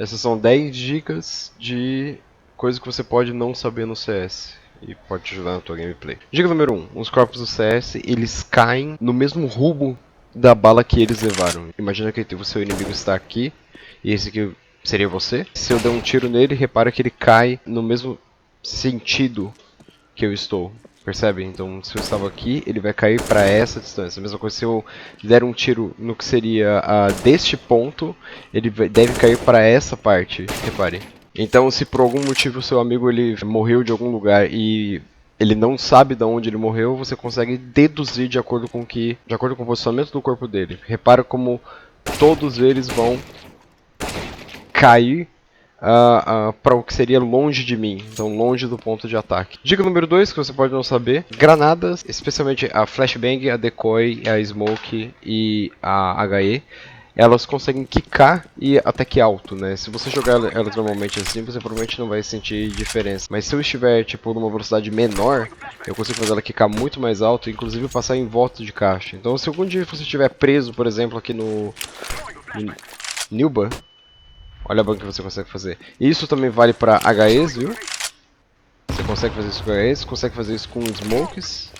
Essas são 10 dicas de coisas que você pode não saber no CS e pode te ajudar na tua gameplay. Dica número 1. Os corpos do CS, eles caem no mesmo rumo da bala que eles levaram. Imagina que o seu inimigo está aqui e esse aqui seria você. Se eu der um tiro nele, repara que ele cai no mesmo sentido que eu estou. Percebe? Então, se eu estava aqui, ele vai cair para essa distância. A mesma coisa se eu der um tiro no que seria deste ponto, ele deve cair para essa parte. Repare. Então, se por algum motivo o seu amigo ele morreu de algum lugar e ele não sabe de onde ele morreu, você consegue deduzir de acordo com o posicionamento do corpo dele. Repara como todos eles vão cair para o que seria longe de mim, então longe do ponto de ataque. Dica número 2, que você pode não saber: granadas, especialmente a flashbang, a decoy, a smoke e a HE, elas conseguem quicar e até que alto, né? Se você jogar elas normalmente assim, você provavelmente não vai sentir diferença. Mas se eu estiver tipo numa velocidade menor, eu consigo fazer ela quicar muito mais alto, inclusive passar em volta de caixa. Então, se algum dia você estiver preso, por exemplo, aqui no Nilba, olha a banca que você consegue fazer. Isso também vale para HEs, viu? Você consegue fazer isso com HEs, consegue fazer isso com smokes.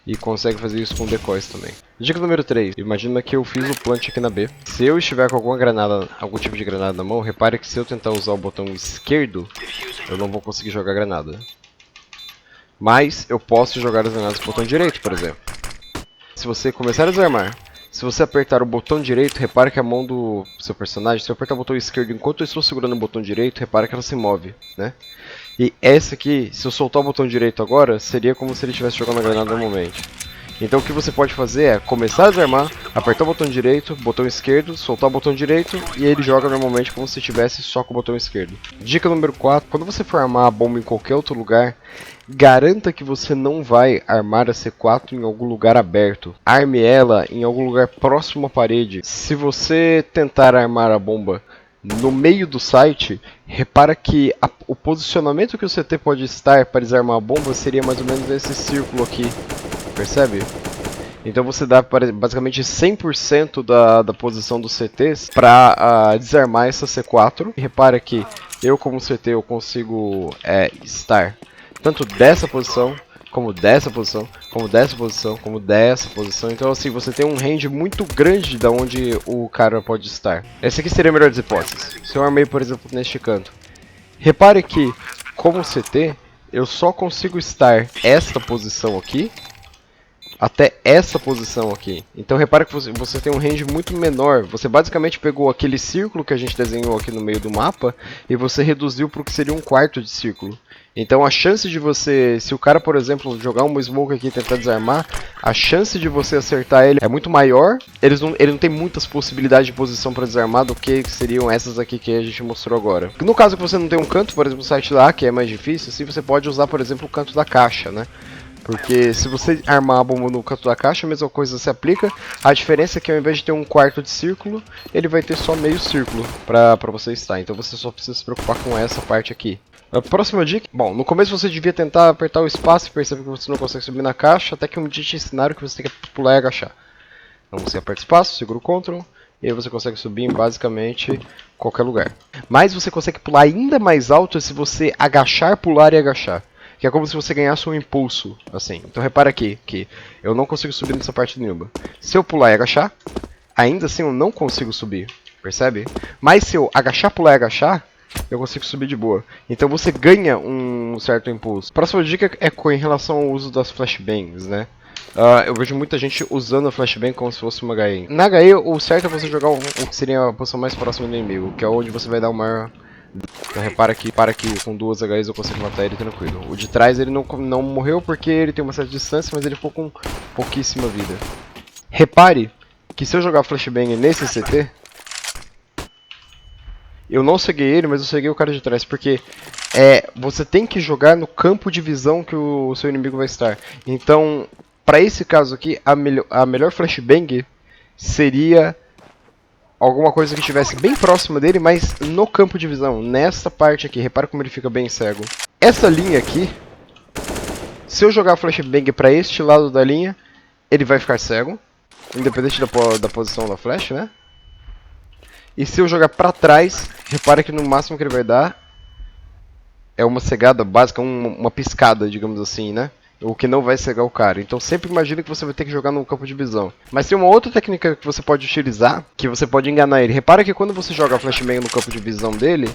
E consegue fazer isso com decoys também. Dica número 3. Imagina que eu fiz o plant aqui na B. Se eu estiver com alguma granada, algum tipo de granada na mão, repare que se eu tentar usar o botão esquerdo, eu não vou conseguir jogar granada. Mas eu posso jogar as granadas com o botão direito, por exemplo. Se você começar a desarmar, se você apertar o botão direito, repare que a mão do seu personagem, se eu apertar o botão esquerdo enquanto eu estou segurando o botão direito, repare que ela se move, né? E essa aqui, se eu soltar o botão direito agora, seria como se ele estivesse jogando a granada normalmente. Então o que você pode fazer é começar a desarmar, apertar o botão direito, botão esquerdo, soltar o botão direito e ele joga normalmente como se estivesse só com o botão esquerdo. Dica número 4, quando você for armar a bomba em qualquer outro lugar, garanta que você não vai armar a C4 em algum lugar aberto. Arme ela em algum lugar próximo à parede. Se você tentar armar a bomba no meio do site, repara que o posicionamento que o CT pode estar para desarmar a bomba seria mais ou menos esse círculo aqui. Percebe? Então você dá basicamente 100% da posição dos CTs para desarmar essa C4. E repara que eu como CT eu consigo estar tanto dessa posição, como dessa posição, como dessa posição, como dessa posição. Então assim, você tem um range muito grande de onde o cara pode estar. Essa aqui seria a melhor das hipóteses. Se eu armei, por exemplo, neste canto. Repare que, como CT, eu só consigo estar esta posição aqui até essa posição aqui. Então repara que você tem um range muito menor. Você basicamente pegou aquele círculo que a gente desenhou aqui no meio do mapa e você reduziu para o que seria um quarto de círculo. Então a chance de você, se o cara, por exemplo, jogar uma smoke aqui e tentar desarmar, a chance de você acertar ele é muito maior. Ele não tem muitas possibilidades de posição para desarmar do que seriam essas aqui que a gente mostrou agora. No caso que você não tem um canto, por exemplo, o site lá, que é mais difícil, assim, você pode usar, por exemplo, o canto da caixa, né? Porque se você armar a bomba no canto da caixa, a mesma coisa se aplica. A diferença é que ao invés de ter um quarto de círculo, ele vai ter só meio círculo pra você estar. Então você só precisa se preocupar com essa parte aqui. A próxima dica, bom, no começo você devia tentar apertar o espaço e perceber que você não consegue subir na caixa, até que um dia te ensinaram que você tem que pular e agachar. Então você aperta o espaço, segura o Ctrl, e aí você consegue subir em basicamente qualquer lugar. Mas você consegue pular ainda mais alto se você agachar, pular e agachar. Que é como se você ganhasse um impulso, assim. Então repara aqui, que eu não consigo subir nessa parte do Nilba. Se eu pular e agachar, ainda assim eu não consigo subir, percebe? Mas se eu agachar, pular e agachar, eu consigo subir de boa. Então você ganha um certo impulso. Próxima dica é em relação ao uso das flashbangs, né? Eu vejo muita gente usando a flashbang como se fosse uma HE. Na HE, o certo é você jogar o que seria a posição mais próxima do inimigo, que é onde você vai dar o maior... Então repara que com duas HEs eu consigo matar ele tranquilo. O de trás ele não morreu porque ele tem uma certa distância, mas ele ficou com pouquíssima vida. Repare que se eu jogar flashbang nesse CT, eu não ceguei ele, mas eu ceguei o cara de trás, porque você tem que jogar no campo de visão que o seu inimigo vai estar. Então, para esse caso aqui, a melhor flashbang seria alguma coisa que estivesse bem próxima dele, mas no campo de visão, nessa parte aqui. Repara como ele fica bem cego. Essa linha aqui, se eu jogar a flashbang para este lado da linha, ele vai ficar cego, independente da posição da flash, né? E se eu jogar pra trás, repara que no máximo que ele vai dar é uma cegada básica, uma piscada, digamos assim, né? O que não vai cegar o cara. Então sempre imagina que você vai ter que jogar no campo de visão. Mas tem uma outra técnica que você pode utilizar, que você pode enganar ele. Repara que quando você joga a flashbang no campo de visão dele,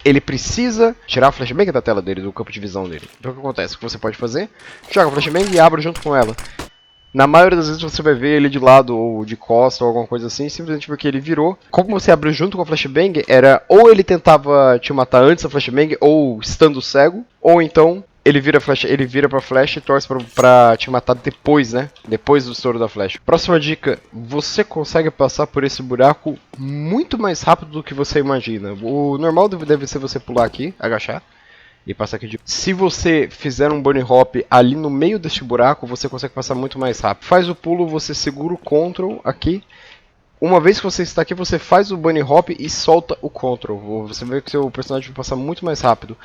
ele precisa tirar a flashbang da tela dele, do campo de visão dele. Então o que acontece? O que você pode fazer? Joga a flashbang e abre junto com ela. Na maioria das vezes você vai ver ele de lado ou de costa ou alguma coisa assim, simplesmente porque ele virou. Como você abriu junto com a flashbang, era ou ele tentava te matar antes da flashbang, ou estando cego, ou então ele vira pra flash e torce pra te matar depois, né? Depois do estouro da flash. Próxima dica, você consegue passar por esse buraco muito mais rápido do que você imagina. O normal deve ser você pular aqui, agachar. E passar aqui de... Se você fizer um bunny hop ali no meio deste buraco, você consegue passar muito mais rápido. Faz o pulo, você segura o Ctrl aqui. Uma vez que você está aqui, você faz o bunny hop e solta o Ctrl. Você vê que seu personagem vai passar muito mais rápido.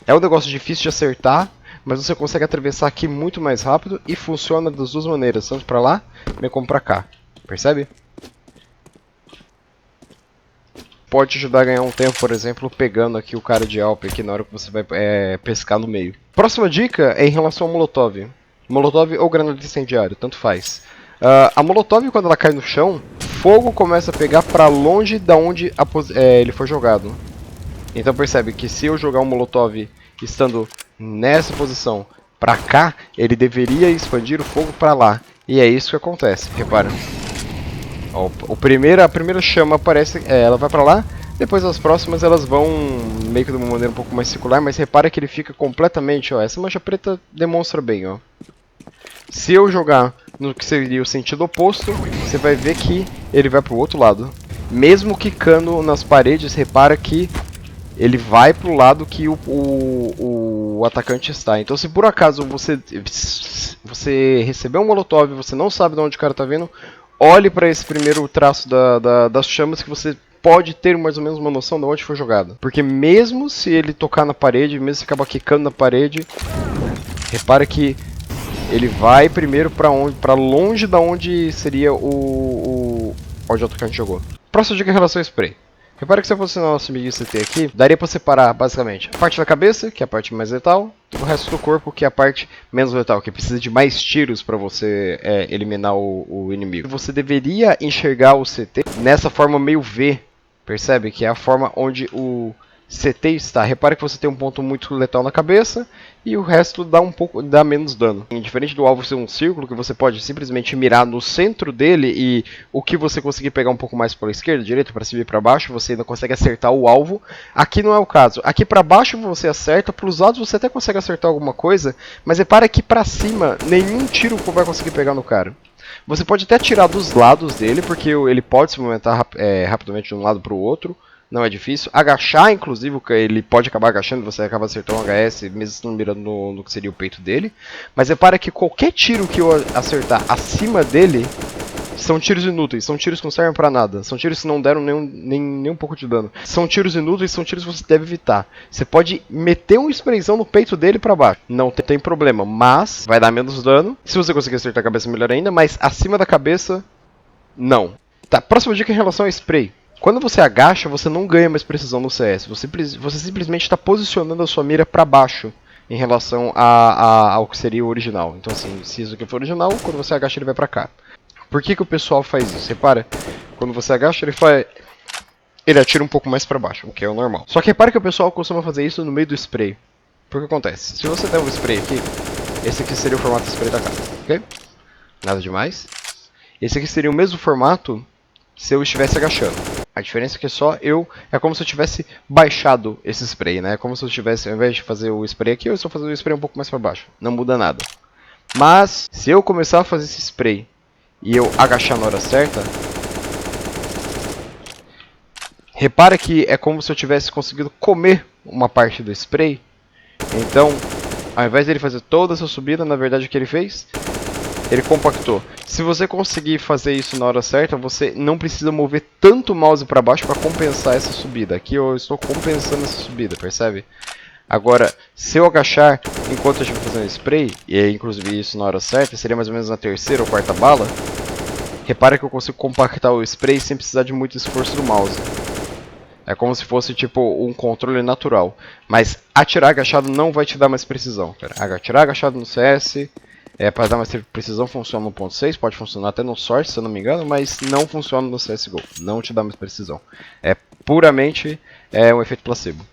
É um negócio difícil de acertar, mas você consegue atravessar aqui muito mais rápido e funciona das duas maneiras, tanto para lá, como para cá. Percebe? Pode te ajudar a ganhar um tempo, por exemplo, pegando aqui o cara de Alp aqui na hora que você vai pescar no meio. Próxima dica é em relação ao Molotov. Molotov ou granada incendiário, tanto faz. A Molotov, quando ela cai no chão, fogo começa a pegar pra longe da onde ele foi jogado. Então percebe que se eu jogar um Molotov estando nessa posição pra cá, ele deveria expandir o fogo pra lá. E é isso que acontece, repara. Ó, a primeira chama aparece, ela vai pra lá, depois as próximas elas vão meio que de uma maneira um pouco mais circular, mas repara que ele fica completamente, ó, essa mancha preta demonstra bem, ó. Se eu jogar no que seria o sentido oposto, você vai ver que ele vai pro outro lado. Mesmo quicando nas paredes, repara que ele vai pro lado que o atacante está. Então se por acaso você recebeu um molotov e você não sabe de onde o cara tá vindo, olhe para esse primeiro traço das chamas que você pode ter mais ou menos uma noção de onde foi jogado. Porque mesmo se ele tocar na parede, mesmo se acabar quicando na parede, repara que ele vai primeiro para longe da onde seria onde o atacante jogou. Próxima dica em relação ao spray. Repara que se eu fosse no nosso amigo CT aqui, daria para separar basicamente a parte da cabeça, que é a parte mais letal, e o resto do corpo, que é a parte menos letal, que precisa de mais tiros para você eliminar o inimigo. Você deveria enxergar o CT nessa forma meio V, percebe? Que é a forma onde o CT está. Repara que você tem um ponto muito letal na cabeça e o resto dá menos dano. Diferente do alvo ser um círculo, que você pode simplesmente mirar no centro dele e o que você conseguir pegar um pouco mais para a esquerda, direita, para cima e para baixo, você ainda consegue acertar o alvo. Aqui não é o caso. Aqui para baixo você acerta, para os lados você até consegue acertar alguma coisa, mas repara que para cima nenhum tiro vai conseguir pegar no cara. Você pode até tirar dos lados dele, porque ele pode se movimentar rapidamente de um lado para o outro. Não é difícil. Agachar, inclusive, ele pode acabar agachando, você acaba acertando um HS, mesmo não mirando no que seria o peito dele. Mas repara que qualquer tiro que eu acertar acima dele são tiros inúteis, são tiros que não servem pra nada, são tiros que não deram nem um pouco de dano. São tiros inúteis, são tiros que você deve evitar. Você pode meter uma expressão no peito dele pra baixo, não tem problema, mas vai dar menos dano. Se você conseguir acertar a cabeça, melhor ainda, mas acima da cabeça, não. Tá, próxima dica em relação ao spray. Quando você agacha, você não ganha mais precisão no CS. Você simplesmente está posicionando a sua mira para baixo em relação ao que seria o original. Então assim, se isso aqui for original, quando você agacha ele vai para cá. Por que o pessoal faz isso? Repara, quando você agacha ele atira um pouco mais para baixo, o que é o normal. Só que repara que o pessoal costuma fazer isso no meio do spray. Por que acontece? Se você der um spray aqui, esse aqui seria o formato de spray da cara, ok? Nada demais. Esse aqui seria o mesmo formato se eu estivesse agachando. A diferença é que é como se eu tivesse baixado esse spray, né? É como se eu tivesse, ao invés de fazer o spray aqui, eu estou fazendo o spray um pouco mais para baixo. Não muda nada. Mas, se eu começar a fazer esse spray e eu agachar na hora certa, repara que é como se eu tivesse conseguido comer uma parte do spray. Então, ao invés dele fazer toda essa subida, na verdade o que ele fez? Ele compactou. Se você conseguir fazer isso na hora certa, você não precisa mover tanto o mouse para baixo para compensar essa subida. Aqui eu estou compensando essa subida, percebe? Agora, se eu agachar enquanto eu estiver fazendo spray, e inclusive isso na hora certa, seria mais ou menos na terceira ou quarta bala, Repara que eu consigo compactar o spray sem precisar de muito esforço do mouse. É como se fosse tipo um controle natural. Mas atirar agachado não vai te dar mais precisão, cara. Atirar agachado no CS, para dar mais precisão, funciona no 1.6, pode funcionar até no Source, se eu não me engano, mas não funciona no CSGO. Não te dá mais precisão. É puramente um efeito placebo.